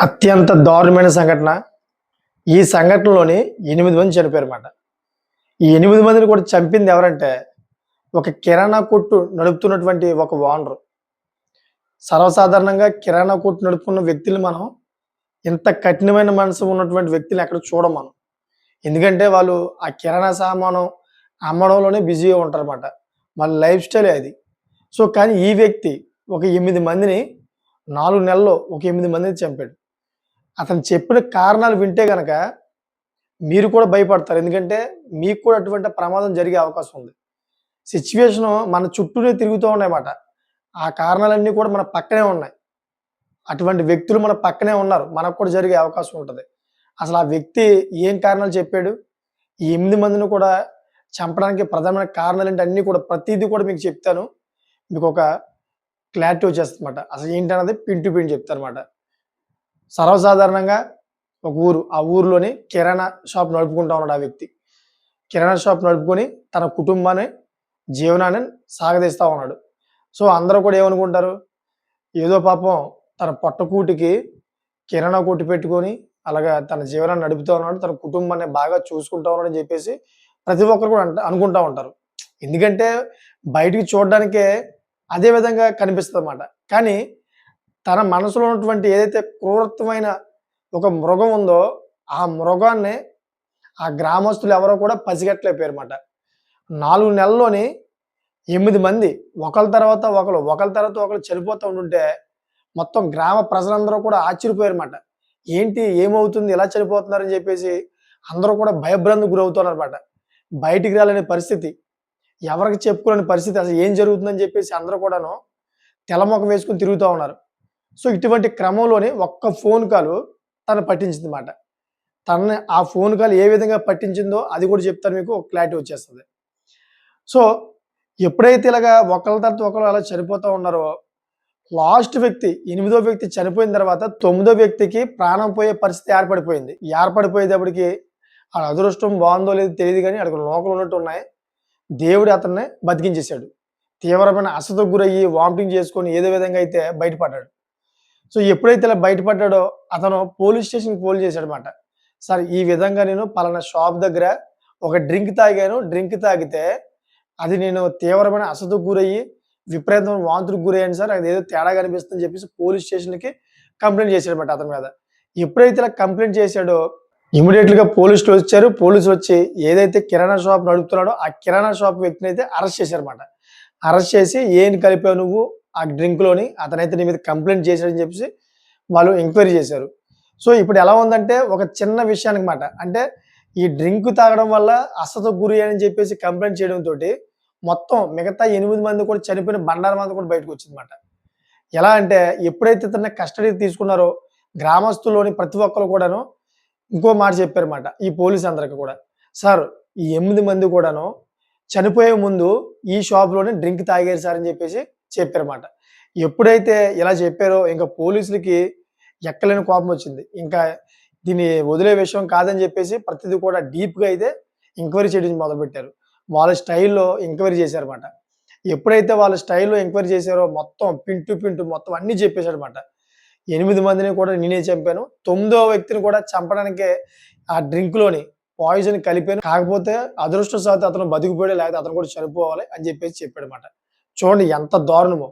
అత్యంత దారుణమైన సంఘటన. ఈ సంఘటనలోని 8 మంది చనిపోయారన్నమాట. ఈ 8 మందిని కూడా చంపింది ఎవరంటే, ఒక కిరాణా కొట్టు నడుపుతున్నటువంటి ఒక ఓనరు. సర్వసాధారణంగా కిరాణా కొట్టు నడుపుకున్న వ్యక్తుల్ని మనం ఇంత కఠినమైన మనసు ఉన్నటువంటి వ్యక్తుల్ని ఎక్కడ చూడం మనం. ఎందుకంటే వాళ్ళు ఆ కిరాణా సామాను అమ్మడంలోనే బిజీగా ఉంటారన్నమాట. వాళ్ళ లైఫ్ స్టైలే అది. సో, కానీ ఈ వ్యక్తి ఒక 8 మందిని 4 నెలల్లో ఒక 8 మందిని చంపాడు. అతను చెప్పిన కారణాలు వింటే గనక మీరు కూడా భయపడతారు. ఎందుకంటే మీకు కూడా అటువంటి ప్రమాదం జరిగే అవకాశం ఉంది. సిట్యుయేషను మన చుట్టూనే తిరుగుతూ ఉన్నాయన్నమాట. ఆ కారణాలన్నీ కూడా మన పక్కనే ఉన్నాయి. అటువంటి వ్యక్తులు మన పక్కనే ఉన్నారు. మనకు కూడా జరిగే అవకాశం ఉంటది. అసలు ఆ వ్యక్తి ఏం కారణాలు చెప్పాడు? ఈ 8 మందిని కూడా చంపడానికి ప్రధానమైన కారణాలేంటి అన్నీ కూడా ప్రతీదీ కూడా మీకు చెప్తాను. మీకొక క్లారిటీ వచ్చేస్తదన్నమాట. అసలు ఏంటన్నది పిన్ టు పిన్ చెప్తానన్నమాట. సర్వసాధారణంగా ఒక ఊరు. ఆ ఊరిలోని కిరాణా షాప్ నడుపుకుంటా ఉన్నాడు ఆ వ్యక్తి. కిరాణా షాప్ నడుపుకొని తన కుటుంబాన్ని, జీవనాన్ని సాగదీస్తా ఉన్నాడు. సో, అందరూ కూడా ఏమనుకుంటారు? ఏదో పాపం తన పొట్టకూటికి కిరాణా కొట్టు పెట్టుకొని అలాగా తన జీవనాన్ని నడుపుతా ఉన్నాడు. తన కుటుంబాన్ని బాగా చూసుకుంటా ఉన్నాడని చెప్పేసి ప్రతి ఒక్కరు కూడా అనుకుంటా ఉంటారు. ఎందుకంటే బయటికి చూడడానికే అదే విధంగా కనిపిస్తదన్నమాట. కానీ తన మనసులో ఉన్నటువంటి ఏదైతే క్రూరత్వమైన ఒక మృగం ఉందో, ఆ మృగాన్ని ఆ గ్రామస్తులు ఎవరో కూడా పసిగట్టలేకపోయారన్నమాట. 4 నెలల్లోని 8 మంది ఒకళ్ళ తర్వాత ఒకళ్ళు చనిపోతూ ఉంటుంటే, మొత్తం గ్రామ ప్రజలందరూ కూడా ఆశ్చర్యపోయారన్నమాట. ఏంటి? ఏమవుతుంది? ఎలా చనిపోతున్నారని చెప్పేసి అందరూ కూడా భయభ్రాంతికి గురవుతున్నారన్నమాట. బయటికి రాలేని పరిస్థితి. ఎవరికి చెప్పుకోలేని పరిస్థితి. అసలు ఏం జరుగుతుందని చెప్పేసి అందరూ కూడాను తెల్లమొఖం వేసుకొని తిరుగుతా ఉన్నారు. సో, ఇటువంటి క్రమంలోనే ఒక్క ఫోన్ కాలు తను పట్టించిందన్నమాట. తనని ఆ ఫోన్ కాల్ ఏ విధంగా పట్టించిందో అది కూడా చెప్తాను మీకు. ఒక క్లారిటీ వచ్చేస్తది. సో, ఎప్పుడైతే ఇలాగా ఒకళ్ళ తర్వాత ఒకళ్ళు అలా చనిపోతా ఉన్నారో, లాస్ట్ వ్యక్తి 8దో వ్యక్తి చనిపోయిన తర్వాత 9దో వ్యక్తికి ప్రాణం పోయే పరిస్థితి ఏర్పడిపోయింది. ఏర్పడిపోయేటప్పటికి ఆడి అదృష్టం బావుందో లేదో తెలీదు గానీ ఆడికి నూకలు ఉన్నట్టున్నాయి. దేవుడు అతన్ని బతికించేసాడు. తీవ్రమైన అస్వస్థతకు గురయ్యి వామిటింగ్ చేసుకొని ఏదో విధంగా అయితే బయటపడ్డాడు. సో, ఎప్పుడైతే ఇలా బయటపడ్డాడో అతను పోలీస్ స్టేషన్‌కి ఫోన్ చేశాడన్నమాట. సార్, ఈ విధంగా నేను పలానా షాప్ దగ్గర ఒక డ్రింక్ తాగాను. డ్రింక్ తాగితే అది నేను తీవ్రమైన అస్వస్థతకు గురయ్యి విపరీతమైన వాంతులకు గురయ్యాను సార్. అదేదో తేడాగా అనిపిస్తుందని చెప్పేసి పోలీస్ స్టేషన్‌కి కంప్లెయింట్ చేశాడన్నమాట అతని మీద. ఎప్పుడైతే ఇలా కంప్లెయింట్ చేశాడో ఇమ్మీడియేట్‌గా పోలీసులొచ్చారు. పోలీసులొచ్చి ఏదైతే కిరాణా షాప్ నడుపుతున్నాడో ఆ కిరాణా షాప్ వ్యక్తినైతే అరెస్ట్ చేశారన్నమాట. అరెస్ట్ చేసి "ఏం కలిపావు నువ్వు ఆ డ్రింక్‌లోని? అతనైతే నీ మీద కంప్లెయింట్ చేశాడని" చెప్పేసి వాళ్ళు ఎంక్వైరీ చేశారు. సో, ఇప్పుడు ఎలా ఉందంటే ఒక చిన్న విషయానికి మాట. అంటే ఈ డ్రింక్ తాగడం వల్ల అస్వస్థతకు గురయ్యానని చెప్పేసి కంప్లెయింట్ చేయడంతోటి మొత్తం మిగతా 8 మంది కూడా చనిపోయిన బండారం అంతా కూడా బయటకొచ్చిందన్నమాట. ఎలా అంటే ఎప్పుడైతే ఇతన్ని కస్టడీకి తీసుకున్నారో గ్రామస్తుల్లోని ప్రతి ఒక్కరు కూడాను ఇంకో మాట చెప్పారన్నమాట. ఈ పోలీస్ అందరికి కూడా. సార్, ఈ 8 మంది కూడాను చనిపోయే ముందు ఈ షాప్‌లోనే డ్రింక్ తాగారు సార్ అని చెప్పేసి చెప్పారన్నమాట. ఎప్పుడైతే ఇలా చెప్పారో ఇంక పోలీసులకి ఎక్కలేని కోపమొచ్చింది. ఇంకా దీన్ని వదిలే విషయం కాదని చెప్పేసి ప్రతిది కూడా డీప్‌గా అయితే ఎంక్వైరీ చేయడం మొదలుపెట్టారు. వాళ్ళ స్టైల్‌లో ఎంక్వైరీ చేశారన్నమాట. ఎప్పుడైతే వాళ్ళ స్టైల్‌లో ఎంక్వైరీ చేశారో మొత్తం పిన్ టు పిన్ మొత్తం అన్నీ చెప్పేసాడన్నమాట. 8 మందిని కూడా నేనే చంపాను. 9వ వ్యక్తిని కూడా చంపడానికే ఆ డ్రింక్‌లోని పాయిజన్ కలిపాను. కాకపోతే అదృష్టవశాత్తు అతను బతికిపోయాడు. లేకపోతే అతను కూడా చనిపోవాలి అని చెప్పేసి చెప్పాడన్నమాట. చూడండి ఎంత దారుణమో!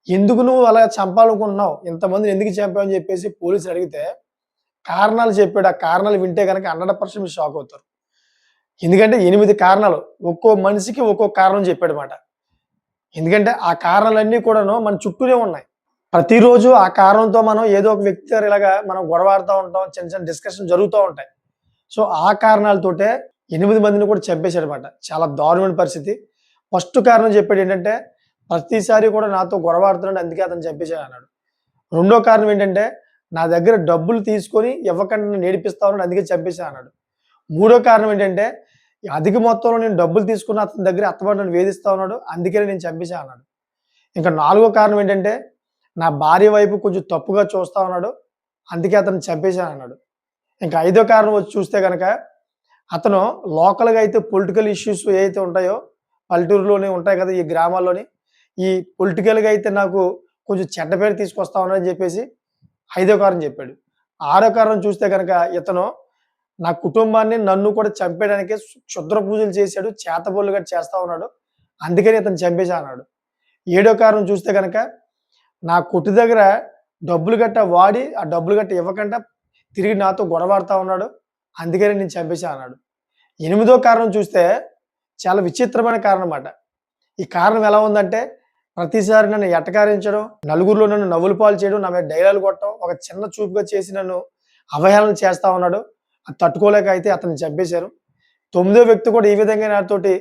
ఎందుకు నువ్వు అలా చంపాలనుకుంటున్నావు? ఇంతమందిని ఎందుకు చంపావు అని చెప్పేసి పోలీసులు అడిగితే కారణాలు చెప్పాడు. ఆ కారణాలు వింటే గనక 100% మీరు షాక్ అవుతారు. ఎందుకంటే 8 కారణాలు. ఒక్కో మనిషికి ఒక్కో కారణం చెప్పాడన్నమాట. ఎందుకంటే ఆ కారణాలన్నీ కూడాను మన చుట్టూనే ఉన్నాయి. ప్రతిరోజు ఆ కారణంతో మనం ఏదో ఒక వ్యక్తి దగ్గర ఇలాగా మనం గొడవాడుతా ఉంటాం. చిన్న చిన్న డిస్కషన్ జరుగుతూ ఉంటాయి. సో, ఆ కారణాలతోటే 8 మందిని కూడా చంపేసాడన్నమాట. చాలా దారుణమైన పరిస్థితి. ఫస్ట్ కారణం చెప్పాడేంటంటే, ప్రతిసారి కూడా నాతో గొడవాడుతున్నాడు అందుకే అతన్ని చంపేసానన్నాడు. రెండో కారణం ఏంటంటే, నా దగ్గర డబ్బులు తీసుకొని ఇవ్వకుండా నన్ను ఏడిపిస్తా ఉన్నాడు అందుకే చంపేసా అన్నాడు. మూడో కారణం ఏంటంటే, అధిక మొత్తంలో నేను డబ్బులు తీసుకున్న అతని దగ్గర అత్తమాటు నన్ను వేధిస్తా ఉన్నాడు అందుకనే నేను చంపేసా అన్నాడు. ఇంకా నాలుగో కారణం ఏంటంటే, నా భార్య వైపు కొంచెం తప్పుగా చూస్తా ఉన్నాడు అందుకే అతన్ని చంపేసానన్నాడు. ఇంకా ఐదో కారణం వచ్చి చూస్తే గనక అతను లోకల్‌గా అయితే పొలిటికల్ ఇష్యూస్ ఏవైతే ఉంటాయో పల్లెటూరులోనే ఉంటాయి కదా! ఈ గ్రామాల్లోని. ఈ పొలిటికల్‌గా అయితే నాకు కొంచెం చెడ్డ పేరు తీసుకొస్తా ఉన్నాడని చెప్పేసి ఐదో కారణం చెప్పాడు. ఆరో కారణం చూస్తే గనక ఇతను నా కుటుంబాన్ని, నన్ను కూడా చంపేయడానికి క్షుద్ర పూజలు చేశాడు. చేతబడులుగా చేస్తా ఉన్నాడు. అందుకని ఇతన్ని చంపేశా అన్నాడు. ఏడో కారణం చూస్తే గనక నా కొట్టు దగ్గర డబ్బులు గట్టా వాడి, ఆ డబ్బులు గట్టా ఇవ్వకుండా తిరిగి నాతో గొడవాడుతా ఉన్నాడు. అందుకని నేను చంపేశా అన్నాడు. ఎనిమిదో కారణం చూస్తే చాలా విచిత్రమైన కారణం మాట. ఈ కారణం ఎలా ఉందంటే, ప్రతిసారి నన్ను ఎటకారించడం, నలుగురిలో నన్ను నవ్వుల పాలు చేయడం, నా మీద డైలాగులు కొట్టడం, ఒక చిన్న చూపుగా చేసి నన్ను అవహేళన చేస్తా ఉన్నాడు. అది తట్టుకోలేక అయితే అతన్ని చంపేశారు. తొమ్మిదో వ్యక్తి కూడా ఈ విధంగా నాతోటి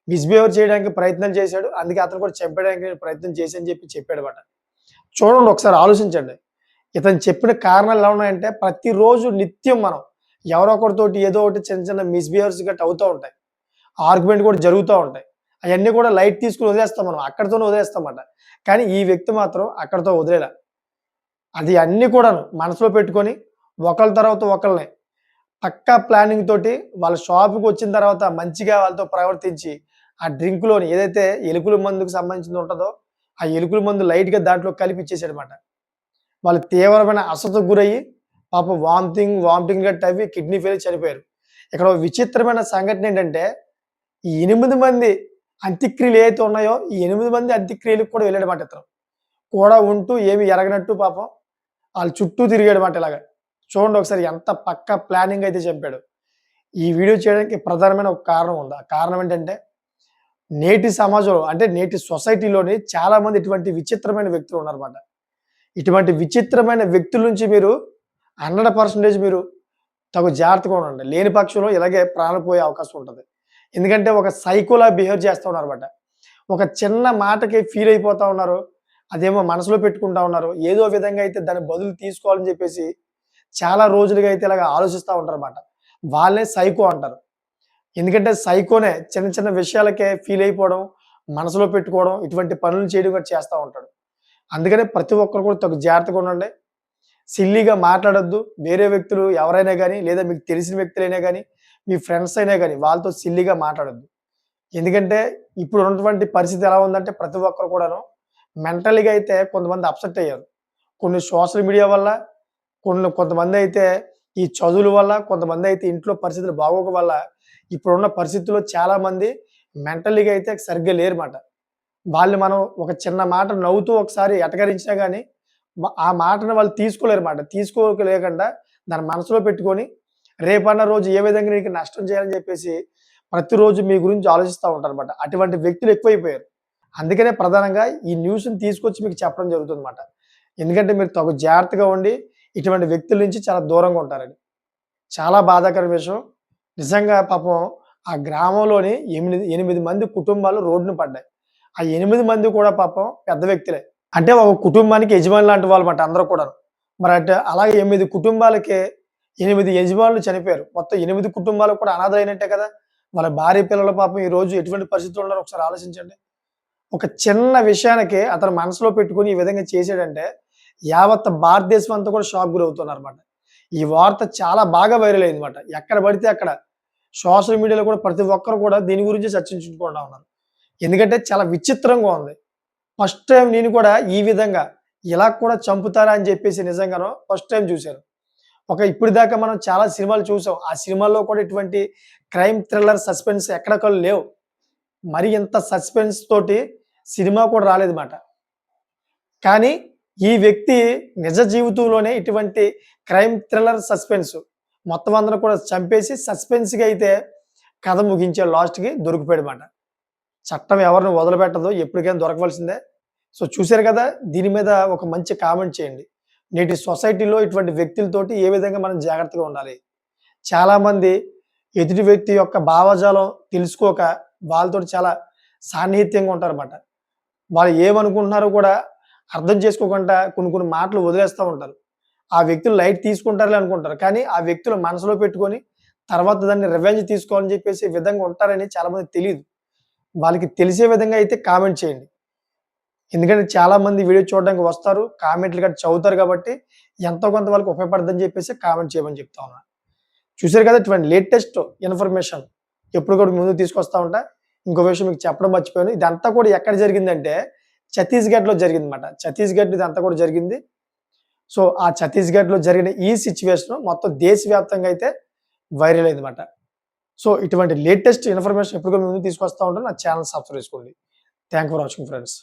మిస్‌బిహేవ్ చేయడానికి ప్రయత్నం చేశాడు. అందుకే అతను కూడా చంపేయడానికి నేను ప్రయత్నం చేశా అని చెప్పాడన్నమాట. చూడండి, ఒకసారి ఆలోచించండి. ఇతను చెప్పిన కారణాలు ఎలా ఉన్నాయంటే, ప్రతిరోజు నిత్యం మనం ఎవరో ఒకరితోటి ఏదో ఒకటి చిన్న చిన్న మిస్‌బిహేవ్స్ గట్టా అవుతా ఉంటాయి. ఆర్గ్యుమెంట్ కూడా జరుగుతా ఉంటాయి. అయన్నీ కూడా లైట్ తీసుకొని వదిలేస్తాం మనం. అక్కడితోనే వదిలేస్తామట. కానీ ఈ వ్యక్తి మాత్రం అక్కడితో వదిలేలా. అది అన్నీ కూడాను మనసులో పెట్టుకొని ఒకళ్ళ తర్వాత ఒకళ్ళని పక్కా ప్లానింగ్ తోటి వాళ్ళ షాప్‌కి వచ్చిన తర్వాత మంచిగా వాళ్ళతో ప్రవర్తించి, ఆ డ్రింక్‌లోని ఏదైతే ఎలుకల మందుకు సంబంధించింది ఉంటదో, ఆ ఎలుకల మందు లైట్‌గా దాంట్లో కలిపి ఇచ్చేసాడన్నమాట. వాళ్ళు తీవ్రమైన అస్వస్థతకు గురయ్యి పాపం వామిటింగ్ గట్టా అవి కిడ్నీ ఫెయిల్ చనిపోయారు. ఇక్కడ ఒక విచిత్రమైన సంఘటన ఏంటంటే, ఈ 8 మంది అంత్యక్రియలు ఏవైతే ఉన్నాయో, ఈ 8 మంది అంత్యక్రియలకు కూడా వెళ్ళాడన్నమాట ఇతను. కూడా ఉంటూ ఏమి ఎరగనట్టు పాపం ఆళ్ళ చుట్టూ తిరిగాడన్నమాట ఇలాగ. చూడండి ఒకసారి ఎంత పక్కా ప్లానింగ్ అయితే చెప్పాడో. ఈ వీడియో చేయడానికి ప్రధానమైన ఒక కారణం ఉంది. ఆ కారణం ఏంటంటే, నేటి సమాజంలో అంటే నేటి సొసైటీలోని చాలా మంది ఇటువంటి విచిత్రమైన వ్యక్తులు ఉన్నారన్నమాట. ఇటువంటి విచిత్రమైన వ్యక్తుల నుంచి మీరు 100% మీరు తగు జాగ్రత్తగా ఉండండి. లేని పక్షంలో ఇలాగే ప్రాణాలు పోయే అవకాశం ఉంటది. ఎందుకంటే ఒక సైకోలా బిహేవ్ చేస్తా ఉన్నారన్నమాట. ఒక చిన్న మాటకి ఫీల్ అయిపోతా ఉన్నారు. అదేమో మనసులో పెట్టుకుంటా ఉన్నారు. ఏదో విధంగా అయితే దాన్ని బదులు తీసుకోవాలని చెప్పేసి చాలా రోజులుగా అయితే ఇలాగ ఆలోచిస్తా ఉంటారన్నమాట. వాళ్ళే సైకో అంటారు. ఎందుకంటే సైకోనే చిన్న చిన్న విషయాలకే ఫీల్ అయిపోవడం, మనసులో పెట్టుకోవడం, ఇటువంటి పనులు చేయడం కూడా చేస్తా ఉంటాడు. అందుకనే ప్రతి ఒక్కరు కూడా తగు జాగ్రత్తగా ఉండండి. సిల్లీగా మాట్లాడొద్దు. వేరే వ్యక్తులు ఎవరైనా గానీ, లేదా మీకు తెలిసిన వ్యక్తులైనా గానీ, మీ ఫ్రెండ్స్ అయినా గానీ, వాళ్ళతో సిల్లీగా మాట్లాడొద్దు. ఎందుకంటే ఇప్పుడు ఉన్నటువంటి పరిస్థితి ఎలా ఉందంటే, ప్రతి ఒక్కరు కూడాను మెంటల్‌గా అయితే కొంతమంది అప్‌సెట్ అయ్యారు. కొన్ని సోషల్ మీడియా వల్ల, కొంతమందయితే ఈ చదువుల వల్ల, కొంతమందయితే ఇంట్లో పరిస్థితులు బాగోక వల్ల, ఇప్పుడున్న పరిస్థితుల్లో చాలామంది మెంటల్‌గా అయితే సరిగ్గా లేరుమాట. వాళ్ళు మనం ఒక చిన్న మాట నవ్వుతూ ఒకసారి ఎటకరించినా గానీ, ఆ మాటను వాళ్ళు తీసుకోలేరుమాట. తీసుకోలేకుండా దాన్ని మనసులో పెట్టుకొని, రేపన్న రోజు ఏ విధంగా నీకు నష్టం చేయాలని జెప్పేసి, ప్రతిరోజు మీ గురించి ఆలోచిస్తా ఉంటారన్నమాట. అటువంటి వ్యక్తులు ఎక్కువైపోయారు. అందుకనే ప్రధానంగా ఈ న్యూస్‌ని తీసుకొచ్చి మీకు చెప్పడం జరుగుతుందన్నమాట. ఎందుకంటే మీరు తగు జాగ్రత్తగా ఉండి, ఇటువంటి వ్యక్తుల నుంచి చాలా దూరంగా ఉంటారని. చాలా బాధాకర విషయం. నిజంగా పాపం ఆ గ్రామంలోని 8 మంది కుటుంబాలు రోడ్డున పడ్డాయి. ఆ 8 మంది కూడా పాపం పెద్ద వ్యక్తులే. అంటే ఒక కుటుంబానికి యజమాని లాంటి వాళ్ళమాట అందరూ కూడాను. మరి అంటే అలాగే 8 కుటుంబాలకి 8 యజమానులు చనిపోయారు. మొత్తం 8 కుటుంబాలు కూడా అనాథలైనట్టే కదా! వాళ్ళ భార్య పిల్లలు పాపం ఈరోజు ఎటువంటి పరిస్థితుల్లో ఉన్నారో ఒకసారి ఆలోచించండి. ఒక చిన్న విషయానికి అతను మనసులో పెట్టుకొని ఈ విధంగా చేసాడంటే, యావత్ భారతదేశం అంతా కూడా షాక్ గురవుతున్నారన్నమాట. ఈ వార్త చాలా బాగా వైరల్ అయిందన్నమాట. ఎక్కడ పడితే అక్కడ సోషల్ మీడియాలో కూడా ప్రతి ఒక్కరు కూడా దీని గురించి చర్చించుకుంటా ఉన్నారు. ఎందుకంటే చాలా విచిత్రంగా ఉంది. ఫస్ట్ టైమ్ నేను కూడా ఈ విధంగా ఇలా కూడా చంపుతారా అని చెప్పేసి నిజంగాను ఫస్ట్ టైమ్ చూశాను. ఇప్పటిదాకా మనం చాలా సినిమాలు చూసాం. ఆ సినిమాల్లో కూడా ఇటువంటి క్రైమ్ థ్రిల్లర్, సస్పెన్స్ ఎక్కడెక్కడ లేవు. మరి ఇంత సస్పెన్స్ తోటి సినిమా కూడా రాలేదన్నమాట. కానీ ఈ వ్యక్తి నిజ జీవితంలోనే ఇటువంటి క్రైమ్ థ్రిల్లర్, సస్పెన్స్ మొత్తం అందరూ కూడా చంపేసి సస్పెన్స్‌గా అయితే కథ ముగించాడు. లాస్ట్‌కి దొరికిపోయాడన్నమాట. చట్టం ఎవరిని వదిలిపెట్టదు. ఎప్పటికైనా దొరకవలసిందే. సో చూసారు కదా! దీని మీద ఒక మంచి కామెంట్ చేయండి. నేటి సొసైటీలో ఇటువంటి వ్యక్తులతోటి ఏ విధంగా మనం జాగ్రత్తగా ఉండాలి? చాలామంది ఎదుటి వ్యక్తి యొక్క భావజాలం తెలుసుకోక వాళ్ళతోటి చాలా సాన్నిహిత్యంగా ఉంటారన్నమాట. వాళ్ళు ఏమనుకుంటున్నారో కూడా అర్థం చేసుకోకుండా కొన్ని మాటలు వదిలేస్తా ఉంటారు. ఆ వ్యక్తులు లైట్ తీసుకుంటారులే అనుకుంటారు. కానీ ఆ వ్యక్తులు మనసులో పెట్టుకొని తర్వాత దాన్ని రివెంజ్ తీసుకోవాలని చెప్పేసి విధంగా ఉంటారని చాలామందికి తెలీదు. వాళ్ళకి తెలిసే విధంగా అయితే కామెంట్ చేయండి. ఎందుకంటే చాలామంది వీడియో చూడడానికి వస్తారు. కామెంట్లు గట్టా చదువుతారు కాబట్టి ఎంతో కొంత వాళ్ళకి ఉపయోగపడుద్దని చెప్పేసి కామెంట్ చేయమని చెప్తా ఉన్నా. చూసారు కదా! ఇటువంటి లేటెస్ట్ ఇన్ఫర్మేషన్ ఎప్పుడు కూడా ముందుకు తీసుకొస్తా ఉంటా. ఇంకో విషయం మీకు చెప్పడం మర్చిపోయాను. ఇదంతా కూడా ఎక్కడ జరిగిందంటే ఛత్తీస్‌గఢ్‌లో జరిగిందన్నమాట. ఛత్తీస్‌గఢ్ ఇదంతా కూడా జరిగింది. సో, ఆ ఛత్తీస్‌గఢ్‌లో జరిగిన ఈ సిట్యుయేషన్ మొత్తం దేశవ్యాప్తంగా అయితే వైరల్ అయిందన్నమాట. సో, ఇటువంటి లేటెస్ట్ ఇన్ఫర్మేషన్ ఎప్పటికప్పుడు మీ ముందుకు తీసుకొస్తా ఉంటాను. నా ఛానెల్ సబ్స్క్రైబ్ చేసుకోండి. Thank for watching friends.